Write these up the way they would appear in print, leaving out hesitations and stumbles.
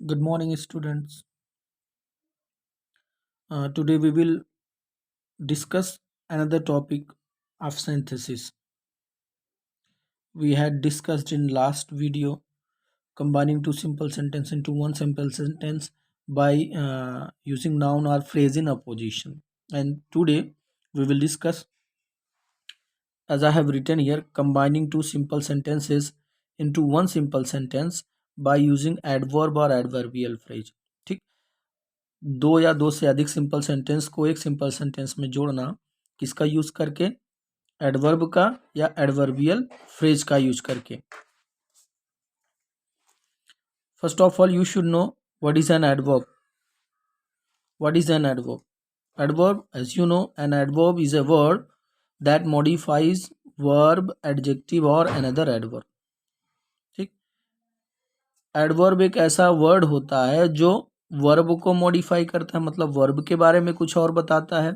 Good morning, students. Today we will discuss another topic of synthesis. We had discussed in last video combining two simple sentence into one simple sentence by using noun or phrase in opposition. And today we will discuss, as I have written here, combining two simple sentences into one simple sentence by using adverb or adverbial phrase. ठीक, दो या दो से अधिक simple sentence को एक simple sentence में जोड़ना किसका यूज करके? एडवर्ब का या एडवर्बियल फ्रेज का यूज करके. First of all you should know what is an adverb. What is an adverb? Adverb, as you know, an adverb is a word that modifies verb, adjective or another adverb. ठीक, adverb एक ऐसा word होता है जो verb को modify करता है, मतलब वर्ब के बारे में कुछ और बताता है,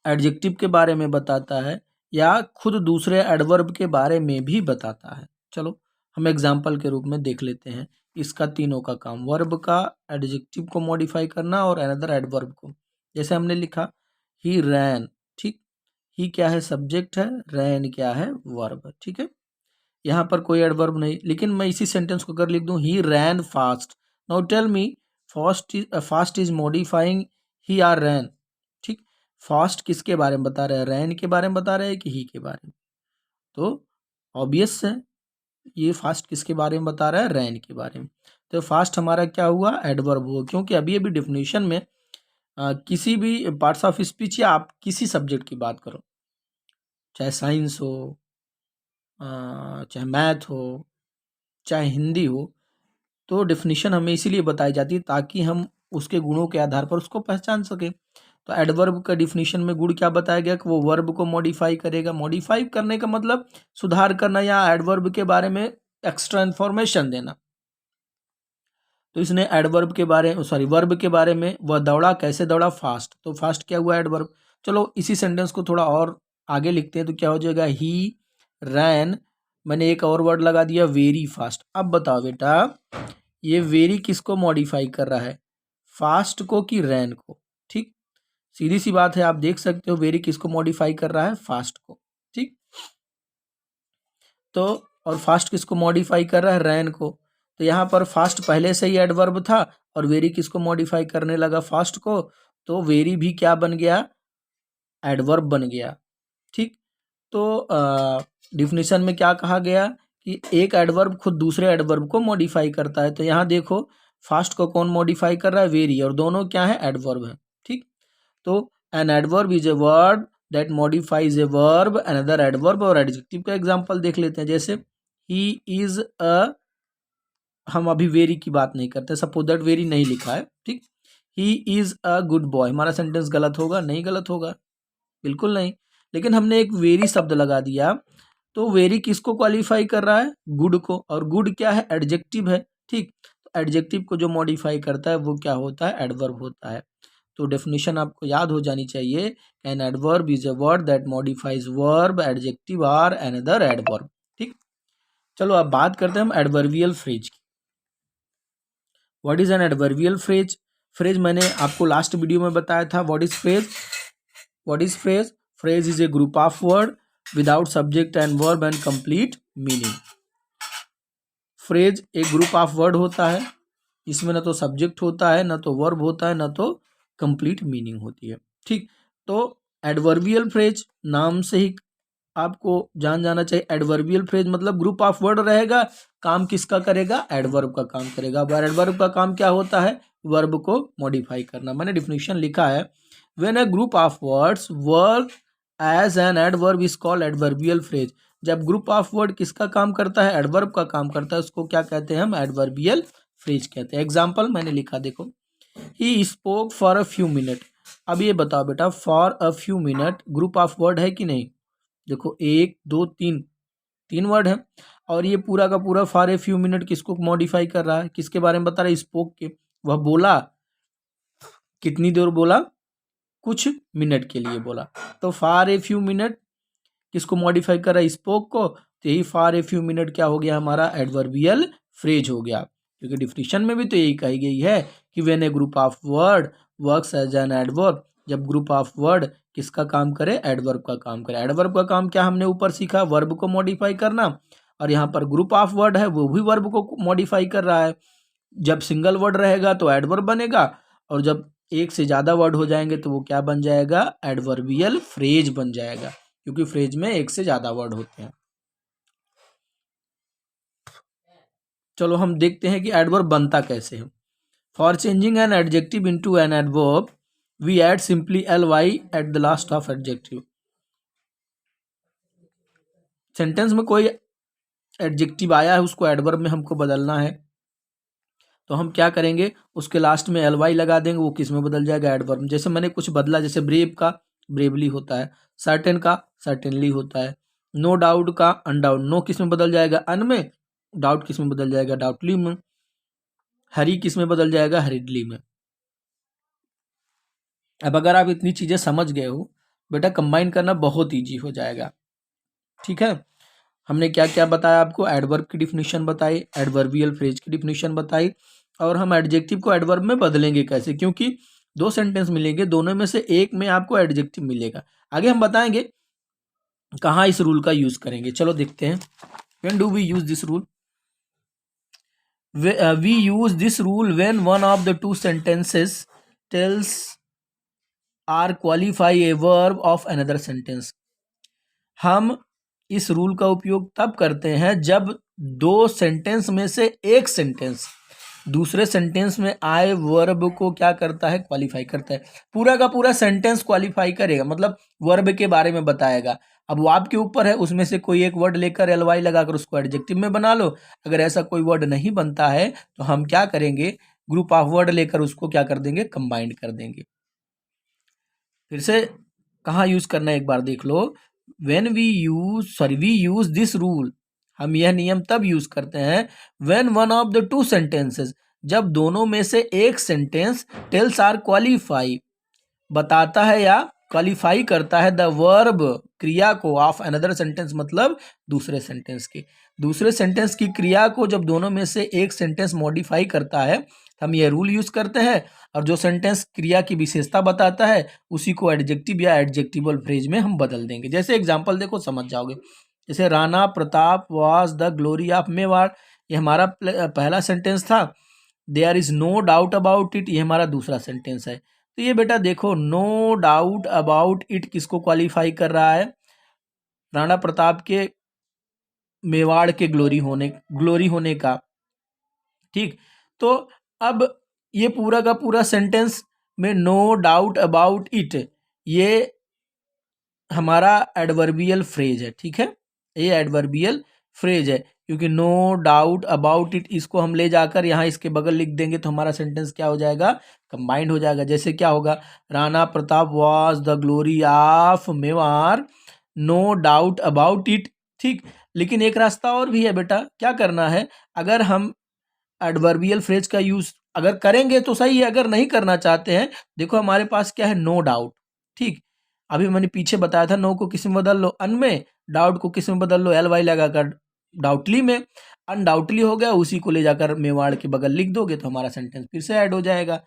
एडजेक्टिव के बारे में बताता है, या खुद दूसरे एडवर्ब के बारे में भी बताता है. चलो हम एग्जाम्पल के रूप में देख लेते हैं इसका तीनों का काम, वर्ब का, एडजेक्टिव को मॉडिफाई करना और अनदर एडवर्ब को. जैसे हमने लिखा ही रैन. ठीक, ही क्या है? सब्जेक्ट है, रैन क्या है? वर्ब. ठीक है, यहाँ पर कोई एडवर्ब नहीं, लेकिन मैं इसी सेंटेंस को अगर लिख दूं he ran fast. Now tell me, fast is modifying he are ran. ठीक, फास्ट किसके बारे में बता रहे हैं? रैन के बारे में बता रहे हैं कि ही के बारे में? तो ऑब्वियस है, ये फास्ट किसके बारे में बता रहा है? रैन के बारे में. तो फास्ट हमारा क्या हुआ? एडवर्ब हुआ, क्योंकि अभी अभी डिफिनेशन में किसी भी पार्ट्स ऑफ स्पीच या आप किसी सब्जेक्ट की बात करो, चाहे साइंस हो, चाहे मैथ हो, चाहे हिंदी हो, तो डेफिनेशन हमें इसीलिए बताई जाती है ताकि हम उसके गुणों के आधार पर उसको पहचान सकें. तो एडवर्ब का डिफिनेशन में गुण क्या बताया गया कि वो वर्ब को मॉडिफाई करेगा. मॉडिफाई करने का मतलब सुधार करना या एडवर्ब के बारे में एक्स्ट्रा इन्फॉर्मेशन देना. तो इसने एडवर्ब के बारे वर्ब के बारे में, वह दौड़ा, कैसे दौड़ा? फास्ट. तो फास्ट क्या हुआ? एडवर्ब. चलो इसी सेंटेंस को थोड़ा और आगे लिखते हैं तो क्या हो जाएगा? ही रैन, मैंने एक और वर्ड लगा दिया वेरी फास्ट. अब बताओ बेटा, ये वेरी किसको मॉडिफाई कर रहा है? फास्ट को कि रैन को? ठीक, सीधी सी बात है, आप देख सकते हो वेरी किसको मॉडिफाई कर रहा है? फास्ट को. ठीक, तो और फास्ट किसको मॉडिफाई कर रहा है? रैन को. तो यहाँ पर फास्ट पहले से ही एडवर्ब था और वेरी किसको मॉडिफाई करने लगा? फास्ट को. तो वेरी भी क्या बन गया? एडवर्ब बन गया. ठीक, तो डिफिनेशन में क्या कहा गया कि एक एडवर्ब खुद दूसरे एडवर्ब को मॉडिफाई करता है. तो यहाँ देखो फास्ट को कौन मॉडिफाई कर रहा है? वेरी. और दोनों क्या है? एडवर्ब है. ठीक, तो N adverb is a word that modifies a verb, another adverb. और एडजेक्टिव का एग्जांपल देख लेते हैं. जैसे ही इज अ, हम अभी वेरी की बात नहीं करते, सपोज दैट वेरी नहीं लिखा है. ठीक, he is a good boy, हमारा सेंटेंस गलत होगा? नहीं गलत होगा, बिल्कुल नहीं. लेकिन हमने एक वेरी शब्द लगा दिया, तो वेरी किसको क्वालिफाई कर रहा है? गुड को. और गुड क्या है? एडजेक्टिव है. ठीक, तो एडजेक्टिव को जो मॉडिफाई करता है वो क्या होता है? एडवर्ब होता है. तो डेफिनेशन आपको याद हो जानी चाहिए, an adverb is a word that modifies verb, adjective or another adverb. ठीक, चलो अब बात करते हैं हम एडवर्बियल फ्रेज की. What is an adverbial phrase? Phrase मैंने आपको लास्ट वीडियो में बताया था. What is phrase? What is phrase? Phrase is a group of word without subject and verb and complete meaning. Phrase एक ग्रुप ऑफ वर्ड होता है, इसमें ना तो सब्जेक्ट होता है, ना तो वर्ब होता है, ना तो कंप्लीट मीनिंग होती है. ठीक, तो एडवर्बियल फ्रेज नाम से ही आपको जान जाना चाहिए. एडवर्बियल फ्रेज मतलब ग्रुप ऑफ वर्ड रहेगा, काम किसका करेगा? एडवर्ब का काम करेगा. अब एडवर्ब का काम क्या होता है? वर्ब को मॉडिफाई करना. मैंने डिफिनेशन लिखा है, when a group of words work as an adverb is called adverbial phrase. जब ग्रुप ऑफ वर्ड किसका काम करता है? एडवर्ब का काम करता है, उसको क्या कहते हैं हम? एडवर्बियल फ्रेज कहते हैं. एग्जाम्पल मैंने लिखा, देखो he spoke for a few minute. अब ये बताओ बेटा, for a few minute group of word है कि नहीं? देखो एक दो तीन, तीन वर्ड है. और ये पूरा का पूरा फॉर ए फ्यू मिनट किसको मॉडिफाई कर रहा है? किसके बारे में बता रहा है? स्पोक के. वह बोला, कितनी देर बोला? कुछ मिनट के लिए बोला. तो फॉर ए फ्यू मिनट किसको मॉडिफाई कर रहा है? स्पोक को. तो यही फॉर ए फ्यू मिनट क्या हो गया हमारा? एडवर्बियल फ्रेज हो गया, क्योंकि डिफिनीशन में भी तो यही कही गई है कि when a group of word works as an adverb, जब ग्रुप ऑफ वर्ड किसका काम करे, एडवर्ब का काम करे। एडवर्ब का काम क्या हमने ऊपर सीखा, वर्ब को मॉडिफाई करना, और यहाँ पर ग्रुप ऑफ वर्ड है वो भी वर्ब को मॉडिफाई कर रहा है। जब सिंगल वर्ड रहेगा तो एडवर्ब बनेगा, और जब एक से ज्यादा वर्ड हो जाएंगे तो वो क्या बन जाएगा, एडवर्बियल फ्रेज बन जाएगा, क्योंकि फ्रेज में एक से ज्यादा वर्ड होते हैं। चलो हम देखते हैं कि एडवर्ब बनता कैसे है। For changing an adjective into an adverb we add simply ly at the last of adjective. Sentence में कोई एडजेक्टिव आया है उसको एडवर्ब में हमको बदलना है, तो हम क्या करेंगे, उसके लास्ट में ly लगा देंगे, वो किस में बदल जाएगा, एडवर्ब में। जैसे मैंने कुछ बदला, जैसे ब्रेव का ब्रेवली होता है, सर्टेन का सर्टेनली होता है, नो डाउट का अनडाउट, नो किस में बदल जाएगा, अन में, डाउट किस में बदल जाएगा, डाउटली में, हरी किस में बदल जाएगा, हरिडली में। अब अगर आप इतनी चीजें समझ गए हो बेटा, कंबाइन करना बहुत ईजी हो जाएगा। ठीक है, हमने क्या क्या बताया आपको, एडवर्ब की डिफिनीशन बताई, एडवर्बियल फ्रेज की डिफिनीशन बताई, और हम एडजेक्टिव को एडवर्ब में बदलेंगे कैसे, क्योंकि दो सेंटेंस मिलेंगे, दोनों में से एक में आपको एडजेक्टिव मिलेगा। आगे हम बताएंगे कहाँ इस रूल का यूज करेंगे। चलो देखते हैं, when do we use this rule. We use this rule when one of the two sentences tells or qualify a verb of another sentence। हम इस रूल का उपयोग तब करते हैं जब दो सेंटेंस में से एक सेंटेंस दूसरे सेंटेंस में आए वर्ब को क्या करता है, क्वालिफाई करता है। पूरा का पूरा सेंटेंस क्वालिफाई करेगा, मतलब वर्ब के बारे में बताएगा। अब वो आपके ऊपर है, उसमें से कोई एक वर्ड लेकर ly लगाकर उसको एडजेक्टिव में बना लो। अगर ऐसा कोई वर्ड नहीं बनता है तो हम क्या करेंगे, ग्रुप ऑफ वर्ड लेकर उसको क्या कर देंगे, कंबाइंड कर देंगे। फिर से कहाँ यूज करना है एक बार देख लो। वी यूज दिस रूल, हम यह नियम तब यूज करते हैं when one of the two sentences, जब दोनों में से एक सेंटेंस टेल्स आर क्वालिफाई, बताता है या क्वालिफाई करता है द वर्ब, क्रिया को, ऑफ अनदर सेंटेंस, मतलब दूसरे सेंटेंस की, दूसरे सेंटेंस की क्रिया को जब दोनों में से एक सेंटेंस मॉडिफाई करता है, हम ये रूल यूज करते हैं। और जो सेंटेंस क्रिया की विशेषता बताता है उसी को एडजेक्टिव या एडजेक्टिवल फ्रेज में हम बदल देंगे। जैसे एग्जांपल देखो, समझ जाओगे। जैसे Rana Pratap was the glory of Mewar, ये हमारा पहला सेंटेंस था। There is no doubt about it, ये हमारा दूसरा सेंटेंस है। तो ये बेटा देखो, नो डाउट अबाउट इट किसको क्वालिफाई कर रहा है, राणा प्रताप के मेवाड़ के ग्लोरी होने का। ठीक, तो अब ये पूरा का पूरा सेंटेंस में नो डाउट अबाउट इट, ये हमारा एडवर्बियल फ्रेज है। ठीक है, ये एडवर्बियल फ्रेज है, क्योंकि नो डाउट अबाउट इट इसको हम ले जाकर यहाँ इसके बगल लिख देंगे तो हमारा सेंटेंस क्या हो जाएगा, कंबाइंड हो जाएगा। जैसे क्या होगा, Rana Pratap was the glory of Mewar, no doubt about it. ठीक, लेकिन एक रास्ता और भी है बेटा, क्या करना है, अगर हम एडवर्बियल फ्रेज का यूज अगर करेंगे तो सही है, अगर नहीं करना चाहते हैं, देखो हमारे पास क्या है, नो डाउट। ठीक, अभी मैंने पीछे बताया था, नो को किस में बदल लो, अन में, डाउट को किस में बदल लो, ly लगाकर डाउटली में, अनडाउटली हो गया, उसी को ले जाकर मेवाड़ के बगल लिख दोगे तो हमारा सेंटेंस फिर से ऐड हो जाएगा।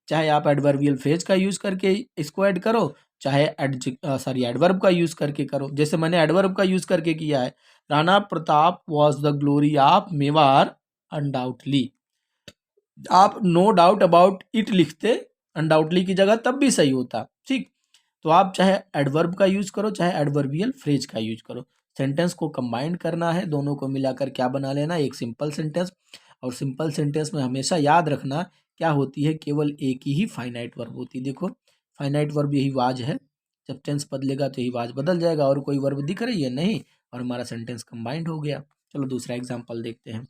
चाहे आप एडवर्बियल फ्रेज का यूज करके इसको ऐड करो, चाहे एडवर्ब का यूज करके करो। जैसे मैंने एडवर्ब का यूज करके किया है, Rana Pratap was the glory of Mewar undoubtedly. आप नो डाउट अबाउट इट लिखते अनडाउटली की जगह, तब भी सही होता। ठीक, तो आप चाहे एडवर्ब का यूज करो चाहे एडवर्बियल फ्रेज का यूज करो, सेंटेंस को कंबाइन करना है, दोनों को मिलाकर क्या बना लेना, एक सिंपल सेंटेंस। और सिंपल सेंटेंस में हमेशा याद रखना क्या होती है, केवल एक ही फाइनाइट वर्ब होती है। देखो फाइनाइट वर्ब यही वाज है, जब टेंस बदलेगा तो यही वाज बदल जाएगा, और कोई वर्ब दिख रही है नहीं, और हमारा सेंटेंस कंबाइंड हो गया। चलो दूसरा एग्जाम्पल देखते हैं।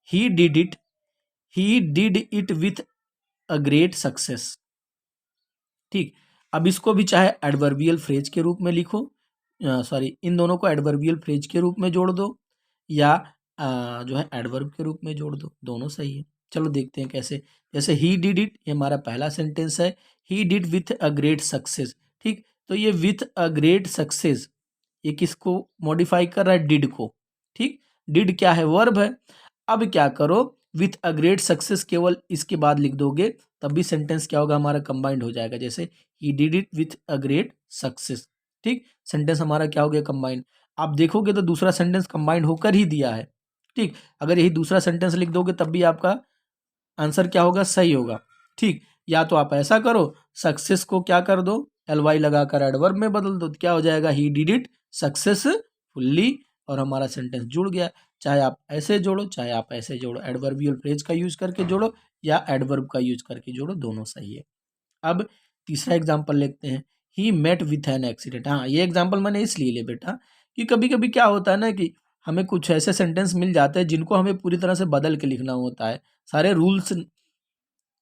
He did it with a great success. ठीक, अब इसको भी चाहे एडवर्बियल फ्रेज के रूप में लिखो, इन दोनों को एडवर्बियल फ्रेज के रूप में जोड़ दो, या जो है एडवर्ब के रूप में जोड़ दो, दोनों सही है। चलो देखते हैं कैसे। जैसे ही डिड इट, ये हमारा पहला सेंटेंस है, he did with a great success. ठीक, तो ये विथ अ ग्रेट सक्सेस, ये किसको मॉडिफाई कर रहा है, डिड को। ठीक, डिड क्या है, वर्ब है। अब क्या करो, विथ अ ग्रेट सक्सेस केवल इसके बाद लिख दोगे तब भी सेंटेंस क्या होगा हमारा कंबाइंड हो जाएगा। जैसे he did it with a great success, ठीक, सेंटेंस हमारा क्या हो गया कंबाइंड। आप देखोगे तो दूसरा सेंटेंस कंबाइंड होकर ही दिया है, ठीक। अगर यही दूसरा सेंटेंस लिख दोगे तब भी आपका आंसर क्या होगा, सही होगा, ठीक। या तो आप ऐसा करो, सक्सेस को क्या कर दो, एल वाई लगाकर एडवर्ब में बदल दो, तो क्या हो जाएगा, ही डिड इट सक्सेसफुली, और हमारा सेंटेंस जुड़ गया। चाहे आप ऐसे जोड़ो चाहे आप ऐसे जोड़ो, एडवर्बियल फ्रेज का यूज करके जोड़ो या एडवर्ब का यूज करके जोड़ो, दोनों सही है। अब तीसरा एग्जाम्पल लेते हैं, he met with an accident. हाँ, ये एग्जाम्पल मैंने इसलिए लिया बेटा कि कभी कभी क्या होता है ना कि हमें कुछ ऐसे सेंटेंस मिल जाते हैं जिनको हमें पूरी तरह से बदल के लिखना होता है, सारे रूल्स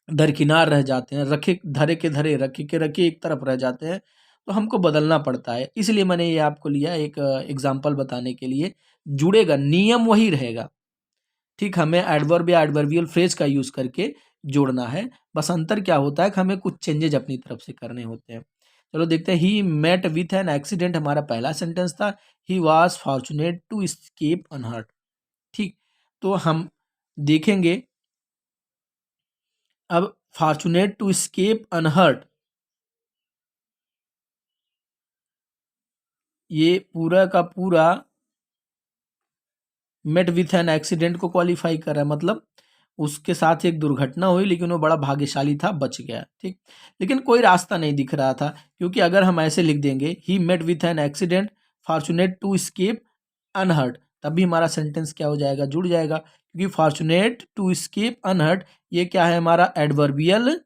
दरकिनार रह जाते हैं, रखे धरे के धरे रखे के रखे एक तरफ रह जाते हैं, तो हमको बदलना पड़ता है। इसलिए मैंने ये आपको लिया एक एग्जाम्पल बताने के लिए। जुड़ेगा, नियम वही रहेगा, ठीक, हमें एडवर्ब या एडवर्बियल फ्रेज का यूज करके जोड़ना है, बस अंतर क्या होता है कि हमें कुछ चेंजेज अपनी तरफ से करने होते हैं। चलो देखते हैं, he met with an accident हमारा पहला सेंटेंस था, he was fortunate to escape unhurt, ठीक। तो हम देखेंगे अब, फॉर्चुनेट टू एस्केप अनहर्ट, ये पूरा का पूरा मेट विथ एन एक्सीडेंट को क्वालिफाई कर रहा है, मतलब उसके साथ एक दुर्घटना हुई लेकिन वो बड़ा भाग्यशाली था, बच गया, ठीक। लेकिन कोई रास्ता नहीं दिख रहा था, क्योंकि अगर हम ऐसे लिख देंगे, he met with an accident fortunate to escape unhurt, तब भी हमारा सेंटेंस क्या हो जाएगा, जुड़ जाएगा, क्योंकि फॉर्चुनेट टू एस्केप अनहर्ट ये क्या है, हमारा एडवर्बियल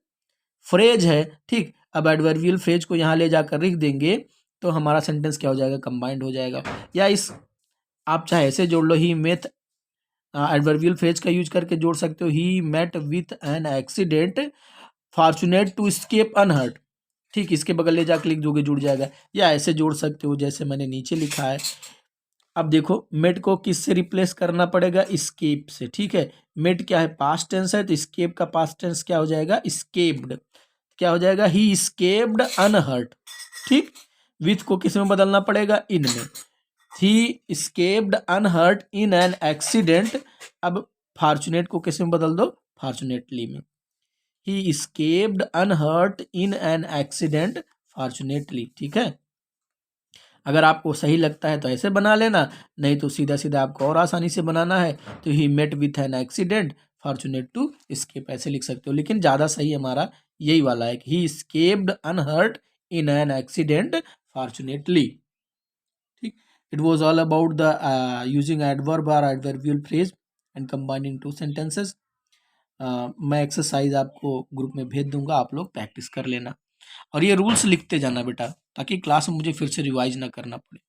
फ्रेज है, ठीक। अब एडवर्बियल फ्रेज को यहाँ ले जाकर लिख देंगे तो हमारा सेंटेंस क्या हो जाएगा, कंबाइंड हो जाएगा। या इस आप चाहे ऐसे जोड़ लो, ही मेट, एडवर्बियल फ्रेज का यूज करके जोड़ सकते हो, he met with an accident fortunate to escape unhurt, ठीक, इसके बगल ले जाकर लिख दोगे, जुड़ जाएगा। या ऐसे जोड़ सकते हो जैसे मैंने नीचे लिखा है। अब देखो, मेट को किससे रिप्लेस करना पड़ेगा, स्केप से, ठीक है। मेट क्या है, पास्ट टेंस है, तो स्केप का पास्ट टेंस क्या हो जाएगा, स्केप्ड, क्या हो जाएगा, ही स्केप्ड अनहर्ट, ठीक। विथ को किस में बदलना पड़ेगा, इन में, he escaped unhurt in an accident. अब फॉर्चुनेट को किस में बदल दो, फॉर्चुनेटली में, he escaped unhurt in an accident fortunately, ठीक है। अगर आपको सही लगता है तो ऐसे बना लेना, नहीं तो सीधा सीधा आपको और आसानी से बनाना है तो he met with an accident fortunate to escape, ऐसे लिख सकते हो। लेकिन ज़्यादा सही हमारा यही वाला है कि he escaped unhurt in an accident fortunately, ठीक। It was all about the using adverb और adverbial phrase and combining two sentences. मैं एक्सरसाइज आपको ग्रुप में भेज दूंगा, आप लोग प्रैक्टिस कर लेना, और ये रूल्स लिखते जाना बेटा, ताकि क्लास में मुझे फिर से रिवाइज ना करना पड़े।